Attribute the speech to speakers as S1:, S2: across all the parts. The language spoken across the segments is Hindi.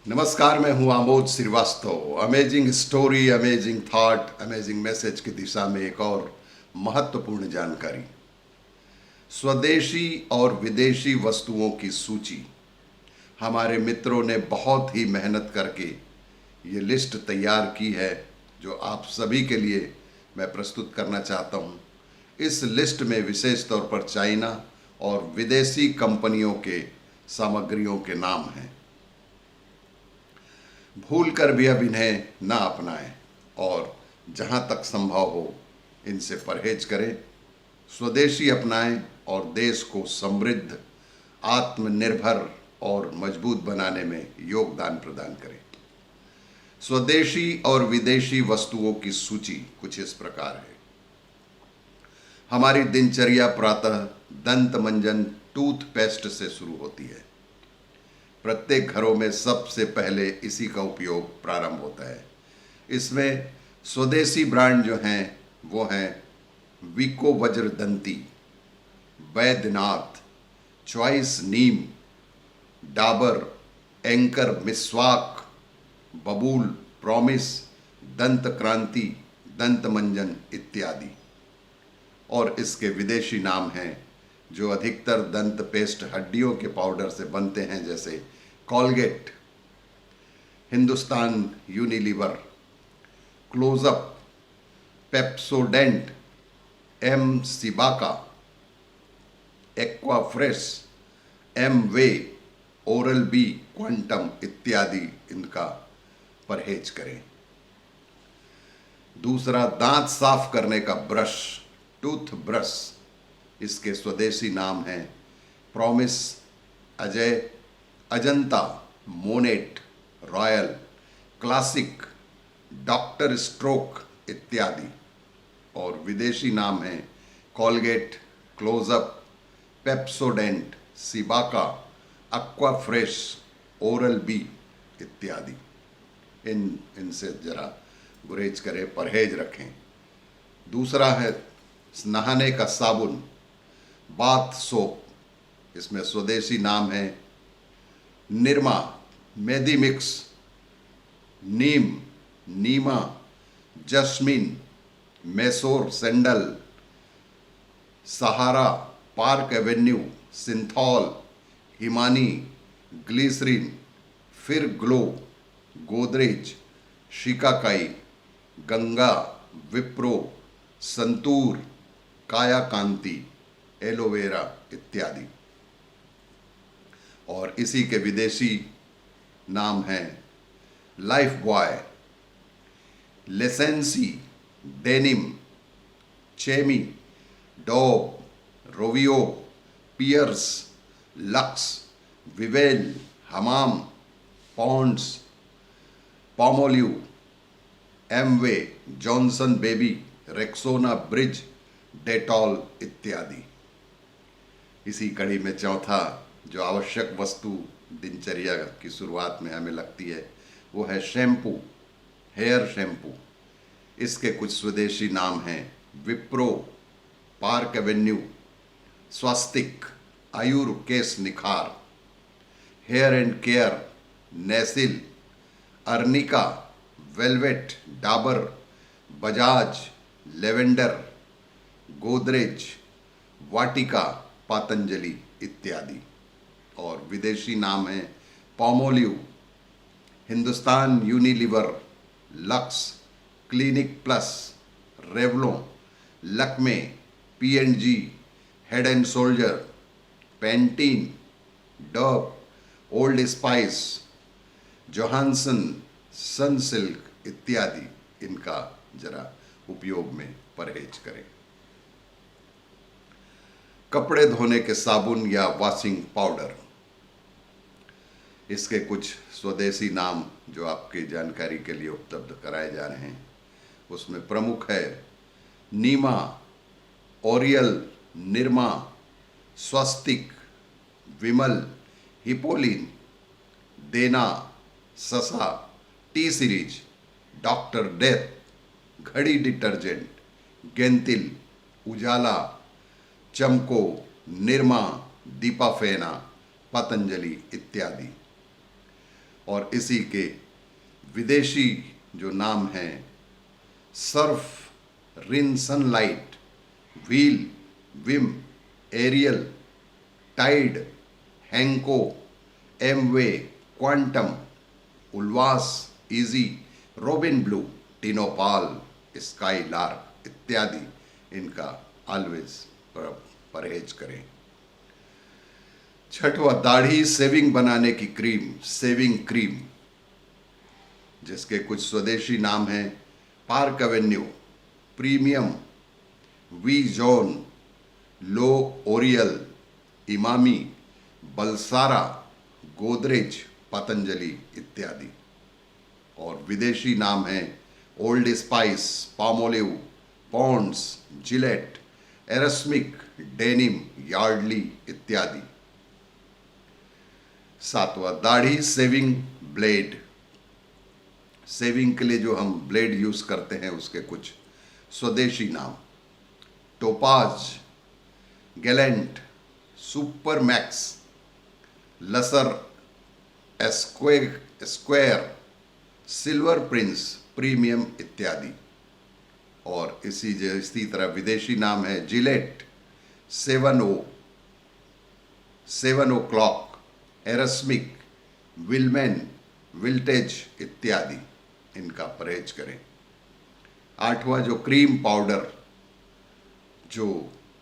S1: नमस्कार, मैं हूं Amod Shrivastava. Amazing story, amazing thought, amazing message की दिशा में एक और महत्वपूर्ण जानकारी। स्वदेशी और विदेशी वस्तुओं की सूची। हमारे मित्रों ने बहुत ही मेहनत करके ये लिस्ट तैयार की है, जो आप सभी के लिए मैं प्रस्तुत करना चाहता हूँ। इस लिस्ट में विशेष तौर पर चाइना और विदेशी कंपनियों के सामग्रियों के नाम हैं। भूल कर भी अब इन्हें ना अपनाएं और जहां तक संभव हो इनसे परहेज करें। स्वदेशी अपनाएं और देश को समृद्ध, आत्मनिर्भर और मजबूत बनाने में योगदान प्रदान करें। स्वदेशी और विदेशी वस्तुओं की सूची कुछ इस प्रकार है। हमारी दिनचर्या प्रातः दंत मंजन टूथपेस्ट से शुरू होती है। प्रत्येक घरों में सबसे पहले इसी का उपयोग प्रारंभ होता है। इसमें स्वदेशी ब्रांड जो हैं वो हैं विको वज्रदंती, बैद्यनाथ, चॉइस नीम, डाबर, एंकर मिस्वाक, बबूल, प्रॉमिस, दंत क्रांति, दंत मंजन इत्यादि। और इसके विदेशी नाम हैं जो अधिकतर दंत पेस्ट हड्डियों के पाउडर से बनते हैं, जैसे Colgate, Hindustan Unilever, Closeup, Pepsodent, M Cibaca, aqua Fresh, Amway, Oral B, Quantum इत्यादि। इनका परहेज करें। दूसरा, दांत साफ करने का ब्रश, टूथ ब्रश। इसके स्वदेशी नाम हैं Promise, Ajay, Ajanta, Monet, Royal, Classic, Doctor Stroke इत्यादि। और विदेशी नाम हैं Colgate, Closeup, Pepsodent, Cibaca, aqua fresh, Oral B इत्यादि। इनसे जरा गुरेज करें, परहेज रखें। दूसरा है नहाने का साबुन, बाथ सोप। इसमें स्वदेशी नाम है Nirma, Medimix, Neem, Nima, Jasmine, Mysore sandal, Sahara, Park Avenue, Cinthol, Himani, glycerine, फिर ग्लो, गोदरेज, शिकाकाई, गंगा, विप्रो, संतूर, काया कांति, एलोवेरा इत्यादि। और इसी के विदेशी नाम हैं लाइफ बॉय, लेसेंसी, डेनिम, चेमी, डॉग, रोवियो, Pears, Lux, Vivel, Hamam, Pond's, Palmolive, Amway, Johnson Baby, Rexona Breeze, Dettol इत्यादि। इसी कड़ी में चौथा जो आवश्यक वस्तु दिनचर्या की शुरुआत में हमें लगती है वो है शैम्पू, हेयर शैम्पू। इसके कुछ स्वदेशी नाम हैं Wipro, Park Avenue, Swastik, Ayur Kesh Nikhar, Hair and Care, नेसिल, Arnica, Velvet, Dabur, Bajaj, Lavender, Godrej, Vatika, Patanjali इत्यादि। और विदेशी नाम है Palmolive, Hindustan Unilever, Lux, Clinic Plus, Revlon, Lakme, P and G, Head and Shoulder, Pantene, Dove, Old Spice, Johnson, Sunsilk इत्यादि। इनका जरा उपयोग में परहेज करें। कपड़े धोने के साबुन या वॉशिंग पाउडर। इसके कुछ स्वदेशी नाम जो आपकी जानकारी के लिए उपलब्ध कराए जा रहे हैं, उसमें प्रमुख है नीमा, ओरियल, निरमा, स्वस्तिक, विमल, हिपोलिन, देना, ससा, टी सीरीज, डॉक्टर डेथ, घड़ी डिटर्जेंट, गेंतिल, उजाला, चमको, निरमा, दीपाफेना, पतंजलि इत्यादि। और इसी के विदेशी जो नाम हैं Surf, Rin Sunlight, Wheel, Vim, Ariel, Tide, Henko, Amway, Quantum, उल्वास, Easy, Robin Blue, Tinopal, Sky Lark इत्यादि इनका ऑलवेज परहेज करें। छठवां, दाढ़ी सेविंग बनाने की क्रीम, सेविंग क्रीम, जिसके कुछ स्वदेशी नाम हैं Park Avenue, Premium, V John, L'Oreal, Emami, Balsara, Godrej, Patanjali इत्यादि। और विदेशी नाम हैं Old Spice, Palmolive, Pond's, Gillette, Erasmic, Denim, Yardley इत्यादि। सातवां, दाढ़ी सेविंग ब्लेड, सेविंग के लिए जो हम ब्लेड यूज करते हैं उसके कुछ स्वदेशी नाम टोपाज, गैलेंट, सुपर मैक्स, लसर, स्क्वायर, सिल्वर प्रिंस, प्रीमियम इत्यादि। और इसी तरह विदेशी नाम है जिलेट, 7 o'clock, एरस्मिक, विलमेन, विल्टेज इत्यादि इनका परहेज करें। आठवां, जो क्रीम पाउडर जो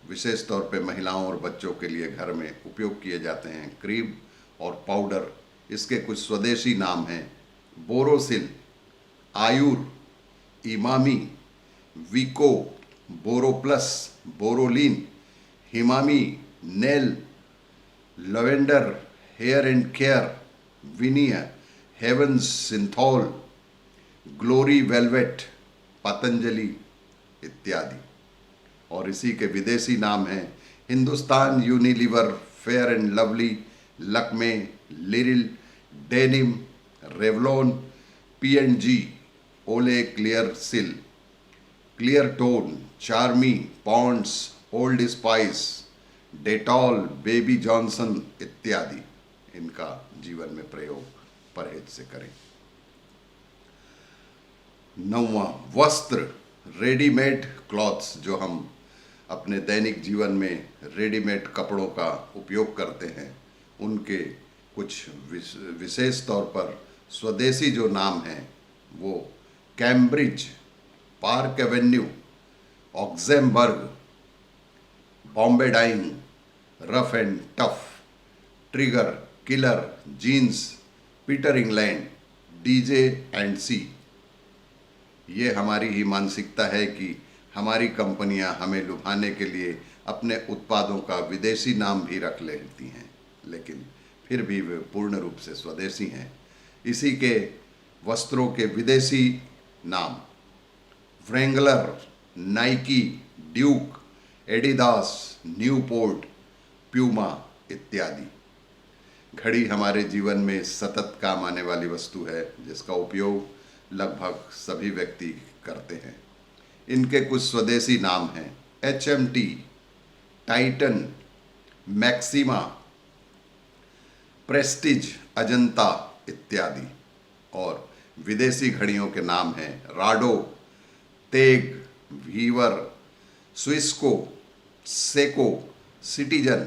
S1: विशेष तौर पे महिलाओं और बच्चों के लिए घर में उपयोग किए जाते हैं, क्रीम और पाउडर, इसके कुछ स्वदेशी नाम हैं Borosil, Ayur, Emami, Vicco, Boroplus, Boroline, Himani, नेल, लवेंडर, हेयर एंड केयर, विनिया, हेवंस, सिंथॉल, ग्लोरी वेलवेट, पतंजलि इत्यादि। और इसी के विदेशी नाम हैं Hindustan Unilever, Fair and Lovely, Lakme, Liril, Denim, Revlon, P&G, Olay Clearasil, Clear Tone, Charmis, Pond's, Old Spice, Dettol, Baby Johnson इत्यादि इनका जीवन में प्रयोग परहेज से करें। नौवां, वस्त्र, रेडीमेड क्लॉथ्स, जो हम अपने दैनिक जीवन में रेडीमेड कपड़ों का उपयोग करते हैं, उनके कुछ विशेष तौर पर स्वदेशी जो नाम हैं वो Cambridge, Park Avenue, Oxemberg, Bombay Dyeing, Ruf and Tuf, Trigger, Killer, jeans, Peter England, DJ and C. ये हमारी ही मानसिकता है कि हमारी कंपनियां हमें लुभाने के लिए अपने उत्पादों का विदेशी नाम भी रख लेती हैं, लेकिन फिर भी वे पूर्ण रूप से स्वदेशी हैं। इसी के वस्त्रों के विदेशी नाम Wrangler, Nike, Duke, Adidas, Newport, Puma इत्यादि। घड़ी हमारे जीवन में सतत काम आने वाली वस्तु है जिसका उपयोग लगभग सभी व्यक्ति करते हैं। इनके कुछ स्वदेशी नाम हैं HMT, Titan, Maxima, Prestige, Ajanta इत्यादि। और विदेशी घड़ियों के नाम हैं राडो, तेग, वीवर, स्विस्को, सेको, सिटीजन,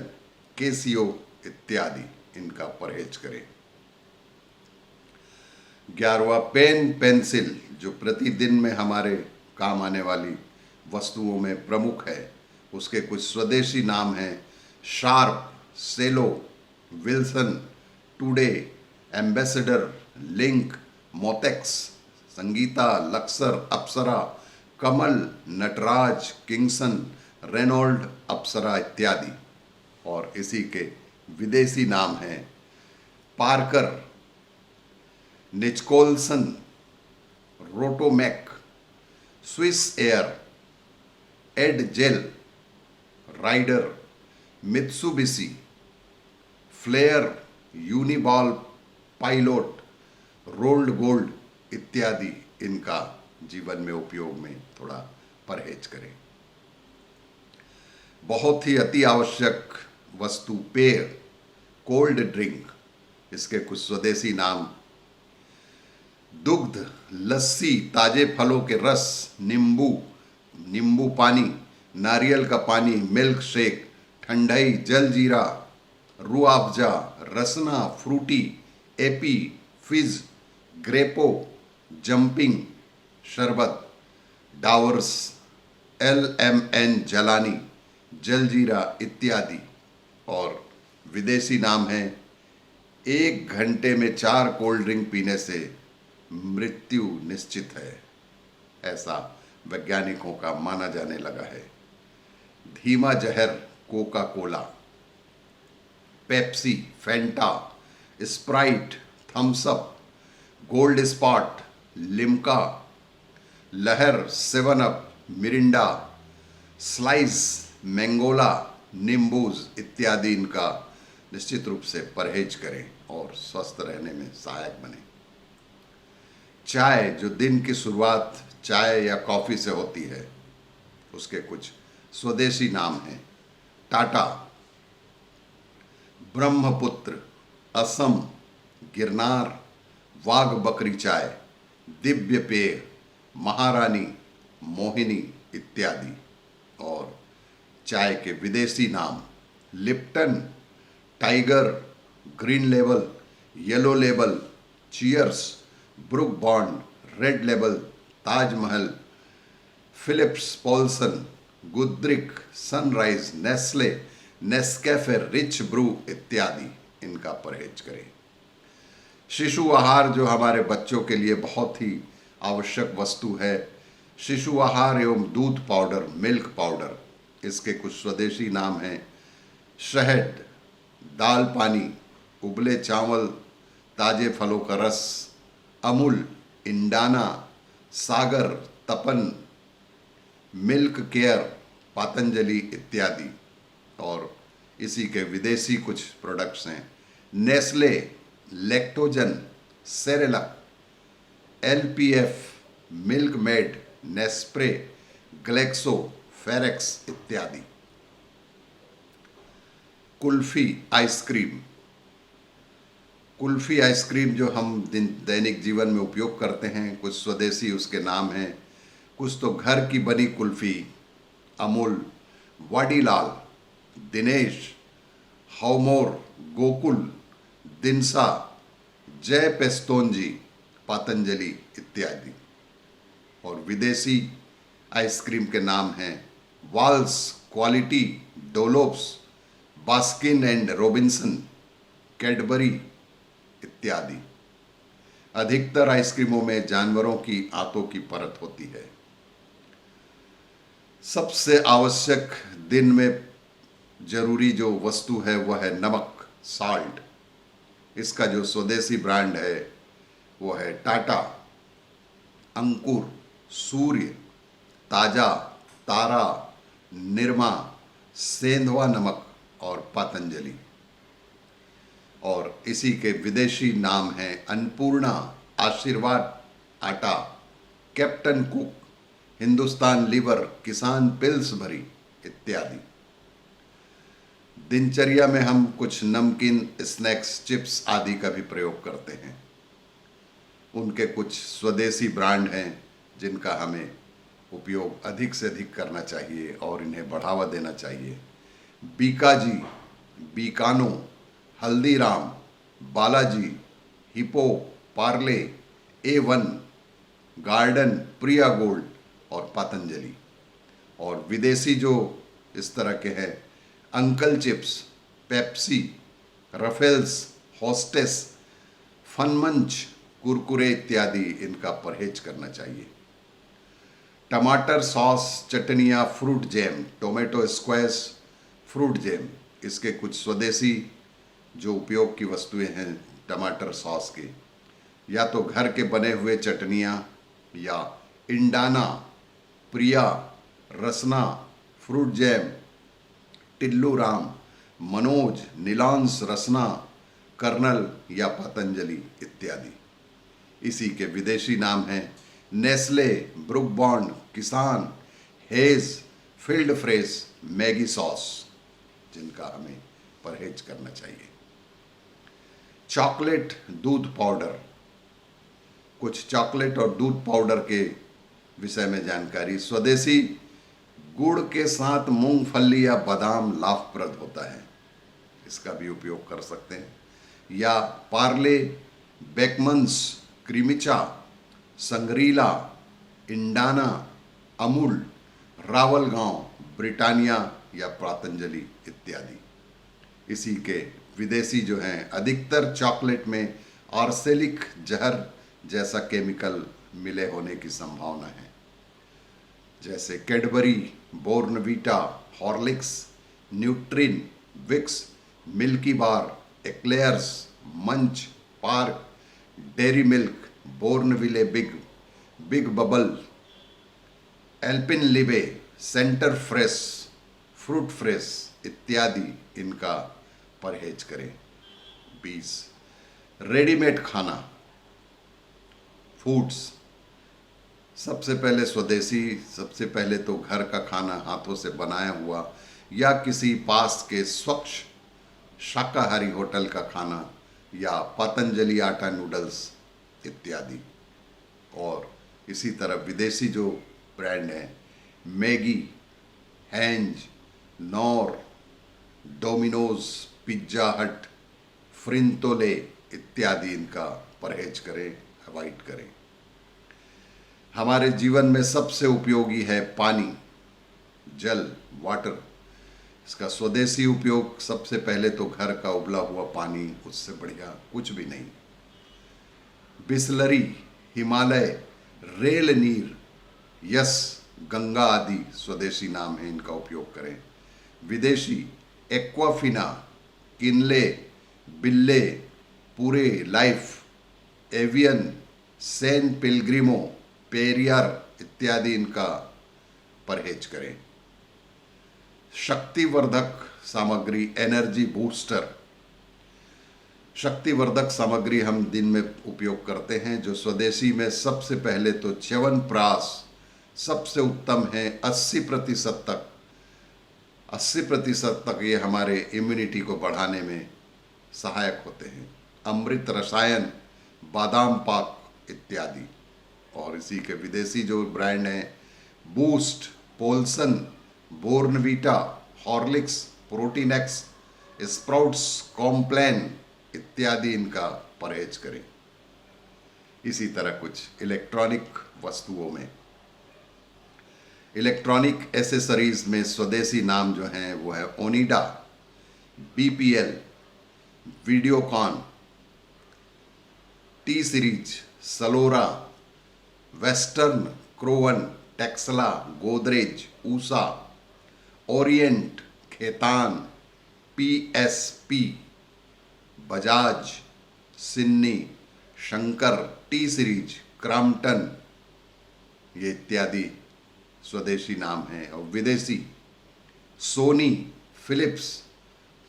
S1: केसियो इत्यादि इनका परहेज करें। 11वां, पेन पेंसिल, जो प्रतिदिन में हमारे काम आने वाली वस्तुओं में प्रमुख है, उसके कुछ स्वदेशी नाम हैं Sharp, Cello, Wilson, Today, Ambassador, Linc, Montex, Sangeeta, Luxor, Apsara, Kamal, Nataraj, Kingson, Reynold, Apsara इत्यादि। और इसी के विदेशी नाम हैं Parker, Nicholson, Rotomac, Swiss Air, Add Gel, Rider, Mitsubishi, Flair, Uniball, Pilot, Rolled Gold इत्यादि इनका जीवन में उपयोग में थोड़ा परहेज करें। बहुत ही अति आवश्यक वस्तु पेय, कोल्ड ड्रिंक, इसके कुछ स्वदेशी नाम दुग्ध, लस्सी, ताजे फलों के रस, नींबू, नींबू पानी, नारियल का पानी, मिल्क शेक, ठंडाई, जलजीरा, रूह अफ़ज़ा, रसना, फ्रूटी, एपी, फिज, ग्रेपो, जंपिंग, शरबत, डावर्स, LMN जलानी, जलजीरा इत्यादि। और विदेशी नाम है 1 घंटे में 4 कोल्ड ड्रिंक पीने से मृत्यु निश्चित है, ऐसा वैज्ञानिकों का माना जाने लगा है। धीमा जहर Coca Cola, Pepsi, Fanta, Sprite, Thums Up, Gold Spot, Limca, Lehar, 7 Up, Mirinda, Slice, Mangola, Nimbooz इत्यादि इनका निश्चित रूप से परहेज करें और स्वस्थ रहने में सहायक बने। चाय, जो दिन की शुरुआत चाय या कॉफ़ी से होती है, उसके कुछ स्वदेशी नाम हैं। टाटा, ब्रह्मपुत्र, असम, गिरनार, वाघ बकरी चाय, दिव्य पेय, महारानी, मोहिनी इत्यादि। और चाय के विदेशी नाम Lipton, Tiger, Green Label, Yellow Label, Cheers, Brooke Bond, Red Label, Taj Mahal, Phillips Paulson, Goodricke, Sunrise, Nestle, Nescafe, Rich Bru इत्यादि इनका परहेज करें। शिशु आहार, जो हमारे बच्चों के लिए बहुत ही आवश्यक वस्तु है, शिशु आहार एवं दूध पाउडर, मिल्क पाउडर, इसके कुछ स्वदेशी नाम हैं। शहद, दाल पानी, उबले चावल, ताजे फलों का रस, अमूल, इंडाना, सागर, तपन, मिल्क केयर, पतंजलि इत्यादि। और इसी के विदेशी कुछ प्रोडक्ट्स हैं। Nestle, Lactogen, Cerelac, LPF, Milkmaid, Nespray, Glaxo, Farex इत्यादि। कुल्फ़ी आइसक्रीम, कुल्फ़ी आइसक्रीम जो हम दैनिक जीवन में उपयोग करते हैं, कुछ स्वदेशी उसके नाम हैं। कुछ तो घर की बनी कुल्फ़ी, अमूल, वाडीलाल, दिनेश, हावमोर, गोकुल, दिनसा, जय पेस्तोंजी, पतंजलि इत्यादि। और विदेशी आइसक्रीम के नाम हैं Wall's, Kwality, Dollops, Baskin and Robinson, Cadbury इत्यादि। अधिकतर आइसक्रीमों में जानवरों की आंतों की परत होती है। सबसे आवश्यक दिन में जरूरी जो वस्तु है वह है नमक, साल्ट। इसका जो स्वदेशी ब्रांड है वो है टाटा, अंकुर, सूर्य, ताजा, तारा, निरमा, सेंधवा नमक और पतंजलि। और इसी के विदेशी नाम हैं अन्नपूर्णा, आशीर्वाद आटा, कैप्टन कुक, हिंदुस्तान लीवर, किसान पिल्सबरी इत्यादि। दिनचर्या में हम कुछ नमकीन, स्नैक्स, चिप्स आदि का भी प्रयोग करते हैं। उनके कुछ स्वदेशी ब्रांड हैं जिनका हमें उपयोग अधिक से अधिक करना चाहिए और इन्हें बढ़ावा देना चाहिए। Bikaji, Bikano, Haldiram, Balaji, Hippo, Parle, A1, Garden, Priya Gold और पतंजलि। और विदेशी जो इस तरह के हैं, Uncle Chips, Pepsi, Ruffles, Hostess, Funmunch, Kurkure इत्यादि इनका परहेज करना चाहिए। टमाटर सॉस, चटनियाँ, fruit jam, tomato squash, fruit jam, इसके कुछ स्वदेशी जो उपयोग की वस्तुएं हैं टमाटर सॉस की, या तो घर के बने हुए चटनियाँ या इंडाना, प्रिया, रसना, फ्रूट जैम, टिल्लू राम, मनोज, नीलांस, रसना, कर्नल या पतंजलि इत्यादि। इसी के विदेशी नाम हैं नेस्ले, ब्रुक बॉन्ड, किसान, hedge, field fresh, Maggi sauce, जिनका हमें परहेज करना चाहिए। चॉकलेट, दूध पाउडर, कुछ चॉकलेट और दूध पाउडर के विषय में जानकारी। स्वदेशी गुड़ के साथ मूंगफली या बादाम लाभप्रद होता है, इसका भी उपयोग कर सकते हैं। या पार्ले, बेकमन्स, क्रीमिचा, संग्रीला, इंडाना, अमूल, रावलगांव, ब्रिटानिया या पतंजलि इत्यादि। इसी के विदेशी जो हैं, अधिकतर चॉकलेट में आर्सेनिक जहर जैसा केमिकल मिले होने की संभावना है, जैसे Cadbury, Bournvita, Horlicks, Nutrine, Vicks, Milky Bar, Eclairs, Munch, Perk, Dairy Milk, Bournville Big Babol, Alpenliebe, Center Fresh, Fruit Fresh इत्यादि इनका परहेज करें। 20 रेडीमेड खाना, फूड्स। सबसे पहले स्वदेशी, सबसे पहले तो घर का खाना हाथों से बनाया हुआ या किसी पास के स्वच्छ शाकाहारी होटल का खाना या पतंजलि आटा नूडल्स इत्यादि। और इसी तरह विदेशी जो ब्रांड हैं, Maggi, hedge, nor, Domino's, pizza हट, फ्रिंतोले इत्यादि इनका परहेज करें, अवॉइड करें। हमारे जीवन में सबसे उपयोगी है पानी, जल, वाटर। इसका स्वदेशी उपयोग सबसे पहले तो घर का उबला हुआ पानी, उससे बढ़िया कुछ भी नहीं। बिसलरी, हिमालय, रेल नीर, यस, गंगा आदि स्वदेशी नाम है, इनका उपयोग करें। विदेशी एक्वाफिना, किनले, बिल्ले, पूरे लाइफ, एवियन, सैन पिलग्रिमो, पेरियर इत्यादि इनका परहेज करें। शक्तिवर्धक सामग्री, एनर्जी बूस्टर। शक्तिवर्धक सामग्री हम दिन में उपयोग करते हैं, जो स्वदेशी में सबसे पहले तो च्यवनप्राश सबसे उत्तम है। 80% तक ये हमारे इम्यूनिटी को बढ़ाने में सहायक होते हैं। अमृत रसायन, बादाम पाक इत्यादि। और इसी के विदेशी जो ब्रांड हैं, Boost, Polson, Bournvita, Horlicks, Protinex, Sprouts, Complan इत्यादि इनका परहेज करें। इसी तरह कुछ इलेक्ट्रॉनिक वस्तुओं में, इलेक्ट्रॉनिक एसेसरीज में स्वदेशी नाम जो हैं वो है Onida, BPL, Videocon, T Series, Salora, Western, क्रोवन, Texla, Godrej, Usha, Orient, Khaitan, PSP, Bajaj, सिन्नी, शंकर, टी सीरीज, क्रॉम्पटन, ये इत्यादि स्वदेशी नाम हैं। और विदेशी सोनी, फिलिप्स,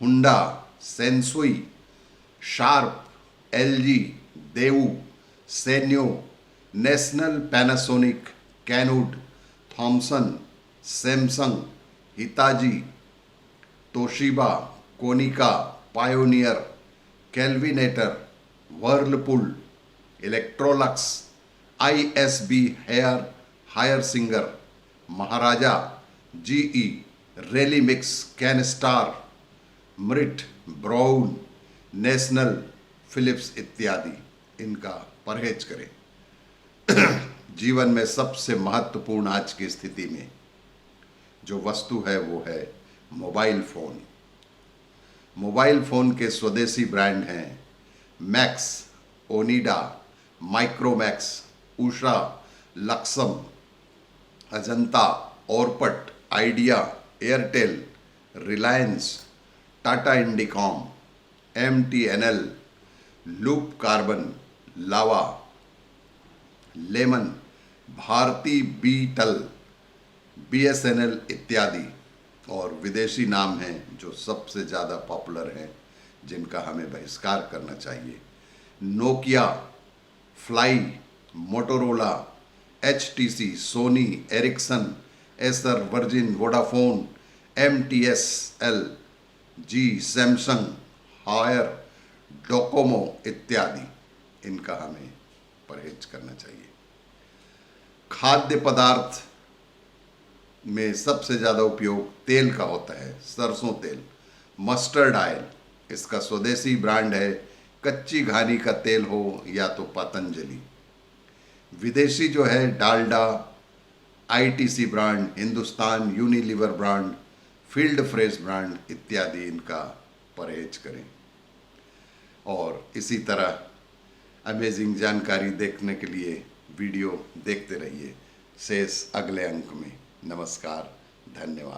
S1: हुंडा, Sansui, Sharp, LG, Daewoo, Sanyo, National, Panasonic, Kenwood, Thomson, Samsung, Hitachi, Toshiba, Konica, Pioneer, Kelvinator, Whirlpool, Electrolux, ISB, Haier Singer, Maharaja, GE, रेलीमिक्स, कैनस्टार, मृट, ब्राउन, नेशनल, फिलिप्स इत्यादि इनका परहेज करें। जीवन में सबसे महत्वपूर्ण आज की स्थिति में जो वस्तु है वो है मोबाइल फ़ोन। मोबाइल फ़ोन के स्वदेशी ब्रांड हैं मैक्स, ओनिडा, माइक्रोमैक्स, उषा, लक्सम, Ajanta, Orpat, Idea, Airtel, Reliance, Tata Indicom, MTNL, Loop Karbonn, Lava, Lemon, Bharti Beetel, BSNL इत्यादि। और विदेशी नाम हैं जो सबसे ज़्यादा पॉपुलर हैं, जिनका हमें बहिष्कार करना चाहिए। Nokia, Fly, Motorola, HTC, Sony, Ericsson, Acer, Virgin, Vodafone, MTSL, जी, सैमसंग, हायर, डोकोमो इत्यादि इनका हमें परहेज करना चाहिए। खाद्य पदार्थ में सबसे ज़्यादा उपयोग तेल का होता है, सरसों तेल, मस्टर्ड ऑयल, इसका स्वदेशी ब्रांड है, कच्ची घानी का तेल हो या तो पतंजलि। विदेशी जो है Dalda, ITC brand, Hindustan Unilever brand, field fresh brand इत्यादि इनका परहेज करें। और इसी तरह अमेजिंग जानकारी देखने के लिए वीडियो देखते रहिए। शेष अगले अंक में। नमस्कार, धन्यवाद।